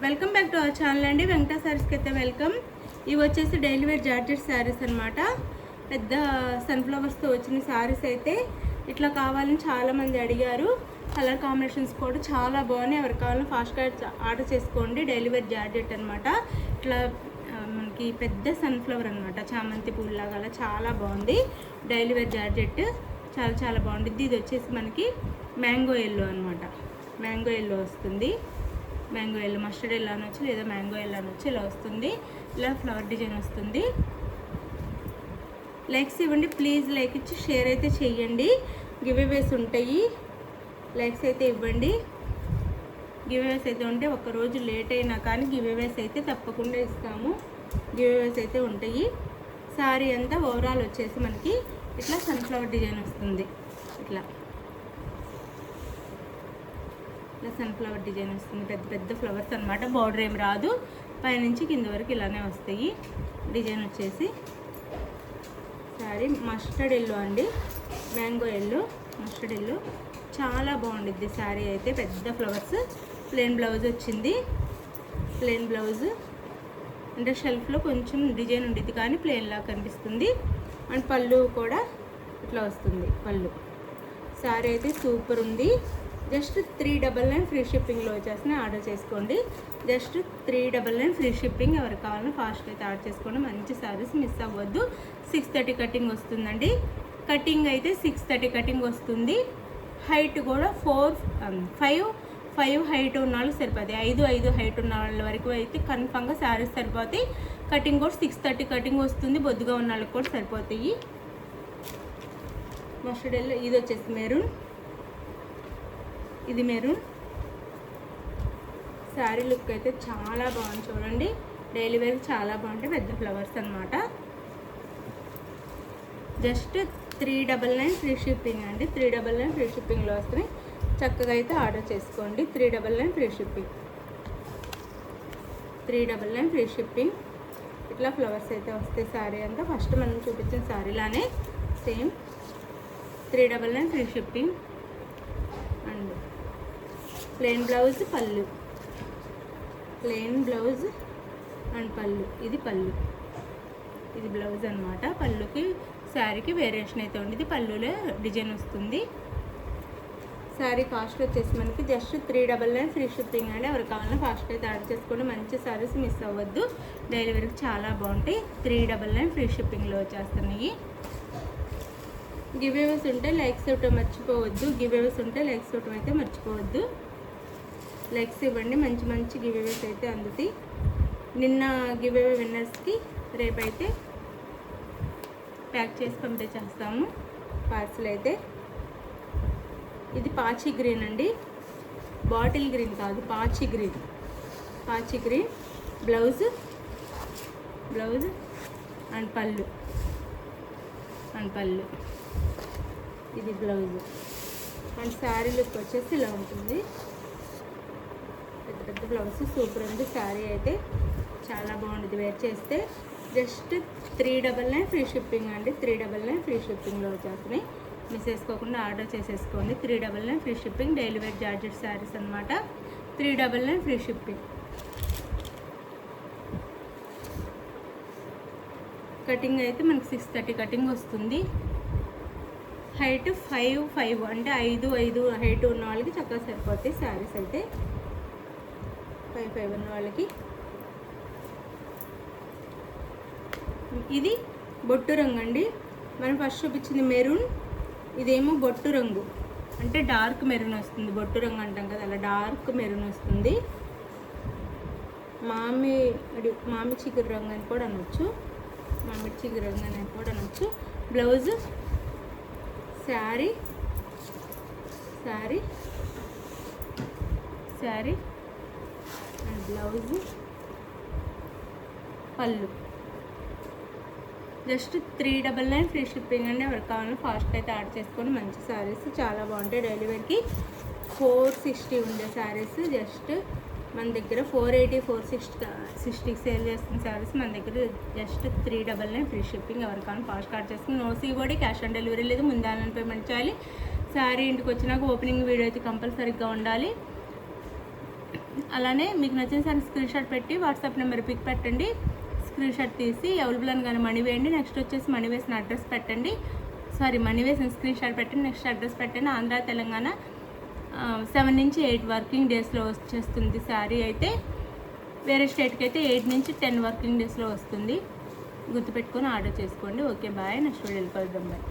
Welcome back to our channel అండి. వెంకటా శారీస్కి అయితే వెల్కమ్. ఇవి వచ్చేసి డైలీ వేర్ జార్జెట్ శారీస్ అనమాట. పెద్ద సన్ఫ్లవర్స్తో వచ్చిన శారీస్ అయితే ఇట్లా కావాలని చాలామంది అడిగారు. కలర్ కాంబినేషన్స్ కూడా చాలా బాగున్నాయి. ఎవరికి కావాలని ఫాస్ట్గా ఆర్డర్ చేసుకోండి. డైలీ వేర్ జార్జెట్ అనమాట. ఇట్లా మనకి పెద్ద సన్ఫ్లవర్ అనమాట, చామంతి పూల్లాగా అలా చాలా బాగుంది. డైలీ వేర్ జార్జెట్ చాలా చాలా బాగుంటుంది. ఇది వచ్చేసి మనకి మ్యాంగో ఎల్లో అనమాట. మ్యాంగో ఎల్లో వస్తుంది. మ్యాంగో ఎల్లో, మస్టర్డ్ ఎల్లో అనొచ్చు, లేదా మ్యాంగో ఎల్లో అనొచ్చు. ఇలా వస్తుంది. ఇలా ఫ్లవర్ డిజైన్ వస్తుంది. లైక్స్ ఇవ్వండి ప్లీజ్. లైక్ ఇచ్చి షేర్ అయితే చెయ్యండి. గివ్ అవేస్ ఉంటాయి. లైక్స్ అయితే ఇవ్వండి. గివ్ అవేస్ అయితే ఉంటే ఒక్కరోజు లేట్ అయినా కానీ గివ్ అవేస్ అయితే తప్పకుండా ఇస్తాము. గివ్ అవేస్ అయితే ఉంటాయి. శారీ అంతా ఓవరాల్ వచ్చేసి మనకి ఇట్లా సన్ఫ్లవర్ డిజైన్ వస్తుంది. ఇట్లా సన్ఫ్లవర్ డిజైన్ వస్తుంది. పెద్ద పెద్ద ఫ్లవర్స్ అనమాట. బార్డర్ ఏం రాదు, పైనుంచి కింద వరకు ఇలానే వస్తాయి. డిజైన్ వచ్చేసి శారీ మస్టర్డ్ ఎల్లో అండి, మ్యాంగో ఎల్లో, మస్టర్డ్ ఎల్లో చాలా బాగుండిద్ది శారీ అయితే. పెద్ద ఫ్లవర్స్, ప్లెయిన్ బ్లౌజ్ వచ్చింది. ప్లెయిన్ బ్లౌజ్ అంటే షెల్ఫ్లో కొంచెం డిజైన్ ఉండిద్ది కానీ ప్లెయిన్ లాగా కనిపిస్తుంది. అండ్ పళ్ళు కూడా ఇట్లా వస్తుంది. పళ్ళు శారీ అయితే సూపర్ ఉంది. జస్ట్ 399 ఫ్రీ షిప్పింగ్లో వచ్చేసి ఆర్డర్ చేసుకోండి. Just 399 free shipping. ఎవరికి కావాలన్నా ఫాస్ట్గా అయితే ఆర్డర్ చేసుకోండి. మంచి శారీస్ మిస్ అవ్వద్దు. 630 కటింగ్ వస్తుందండి. కటింగ్ అయితే 630 కటింగ్ వస్తుంది. హైట్ కూడా 5 హైట్ ఉన్న వాళ్ళు సరిపోతాయి. 5 హైట్ ఉన్న వాళ్ళ వరకు అయితే కన్ఫామ్గా శారీస్ సరిపోతాయి. కటింగ్ కూడా 630 కటింగ్ వస్తుంది. బొద్దుగా ఉన్న వాళ్ళకి కూడా సరిపోతాయి. మస్టర్డ్ ఎల్లో, ఇది వచ్చేసి మెరూన్, ఇది మెరూన్. శారీ లుక్ అయితే చాలా బాగుంది చూడండి. డైలీ వేర్ చాలా బాగుంటాయి. పెద్ద ఫ్లవర్స్ అనమాట. జస్ట్ 399 ఫ్రీ షిప్పింగ్ అండి. 399 ఫ్రీ షిప్పింగ్లో వస్తున్నాయి. చక్కగా అయితే ఆర్డర్ చేసుకోండి. 399 ఫ్రీ షిప్పింగ్. 399 free shipping. ఇట్లా ఫ్లవర్స్ అయితే వస్తాయి. శారీ అంతా ఫస్ట్ మనం చూపించిన శారీలానే same 399 free shipping. And plain blouse, పళ్ళు, ప్లెయిన్ బ్లౌజ్ అండ్ పళ్ళు. ఇది పళ్ళు, ఇది బ్లౌజ్ అనమాట. పళ్ళుకి శారీకి వేరియేషన్ అయితే ఉండేది. పళ్ళులో డిజైన్ వస్తుంది. శారీ కాస్ట్ వచ్చేసి మనకి జస్ట్ 399 ఫ్రీ షిప్పింగ్ అండి. ఎవరికి కావాలన్నా ఫాస్ట్ అయితే ఆర్డర్ చేసుకోండి. మంచి శారీస్ మిస్ అవ్వద్దు. డెలివరీకి చాలా బాగుంటాయి. 399 ఫ్రీ షిప్పింగ్లో వచ్చేస్తున్నాయి. గివ్ అవేస్ ఉంటే లైక్స్ ఇవ్వటం మర్చిపోవద్దు. గివ్ అవేస్ ఉంటే లైక్స్ ఇవ్వటం అయితే మర్చిపోవద్దు. లైక్స్ ఇవ్వండి. మంచి మంచి గివ్ అవేస్ అయితే అందుతాయి. నిన్న గివ్ అవే విన్నర్స్కి రేపైతే ప్యాక్ చేసి పంపించేస్తాము పార్సల్ అయితే. ఇది పాచి గ్రీన్ అండి, బాటిల్ గ్రీన్ కాదు, పాచి గ్రీన్. పాచి గ్రీన్ బ్లౌజ్, బ్లౌజ్ అండ్ పళ్ళు, అండ్ పళ్ళు. ఇది బ్లౌజ్. అండ్ శారీ లుక్ వచ్చేసి ఇలా ఉంటుంది. పెద్ద పెద్ద బ్లౌజ్ సూపర్ ఉంది. శారీ అయితే చాలా బాగుంటుంది వేర్ చేస్తే. జస్ట్ 399 ఫ్రీ షిప్పింగ్ అండి. 399 ఫ్రీ షిప్పింగ్లో వచ్చేస్తున్నాయి. మిస్ చేసుకోకుండా ఆర్డర్ చేసేసుకోండి. 399 free shipping. Daily wear georgette saris అనమాట. 399 ఫ్రీ షిప్పింగ్. కటింగ్ అయితే మనకి 630 కటింగ్ వస్తుంది. హైట్ 5 అంటే 5 హైట్ ఉన్న వాళ్ళకి చక్కగా సరిపోతాయి శారీస్ అయితే. 5 ఉన్న వాళ్ళకి. ఇది బొట్టు రంగు అండి. మనం ఫస్ట్ చూపించింది మెరూన్, ఇదేమో బొట్టు రంగు అంటే డార్క్ మెరూన్ వస్తుంది. బొట్టు రంగు అంటాం కదా, అలా డార్క్ మెరూన్ వస్తుంది. మామి చిగురు రంగు అని కూడా అనొచ్చు. మామిడి చిగురు రంగు అని కూడా అనొచ్చు. Blouse, sari, sari, sari and blouse, పళ్ళు. జస్ట్ 399 ఫ్రీ షిప్పింగ్ అండి. ఎవరికి కావాలన్నా ఫాస్ట్ అయితే ఆర్డర్ చేసుకోండి. మంచి శారీస్ చాలా బాగుంటాయి. డైలీ వేర్కి 460 ఉండే శారీస్ జస్ట్ మన దగ్గర 480, 460 సేల్ చేస్తున్న శారీస్ మన దగ్గర జస్ట్ 399 ఫ్రీ షిప్పింగ్. ఎవరికి కావాలన్నా ఫాస్ట్ ఆర్డర్ చేసుకుని. No COD, cash on delivery లేదు. ముందు ఆన్లైన్ పేమెంట్ చేయాలి. శారీ ఇంటికి వచ్చినాక ఓపెనింగ్ వీడియో అయితే కంపల్సరీగా ఉండాలి. అలానే మీకు నచ్చిన సారీ స్క్రీన్ షాట్ పెట్టి వాట్సాప్ నెంబర్ పిక్ పెట్టండి. స్క్రీన్ షాట్ తీసి అవైలబుల్ అని కానీ మనీ వేయండి. నెక్స్ట్ వచ్చేసి మనీ వేసిన అడ్రస్ పెట్టండి. మనీ వేసిన స్క్రీన్ షాట్ పెట్టండి. నెక్స్ట్ అడ్రస్ పెట్టండి. ఆంధ్ర తెలంగాణ 7 నుంచి 8 వర్కింగ్ డేస్లో వచ్చేస్తుంది శారీ అయితే. వేరే స్టేట్కి అయితే 8 నుంచి 10 వర్కింగ్ డేస్లో వస్తుంది. గుర్తుపెట్టుకొని ఆర్డర్ చేసుకోండి. Okay bye. నెక్స్ట్ వీడియోకి వెళ్దాం బాయ్.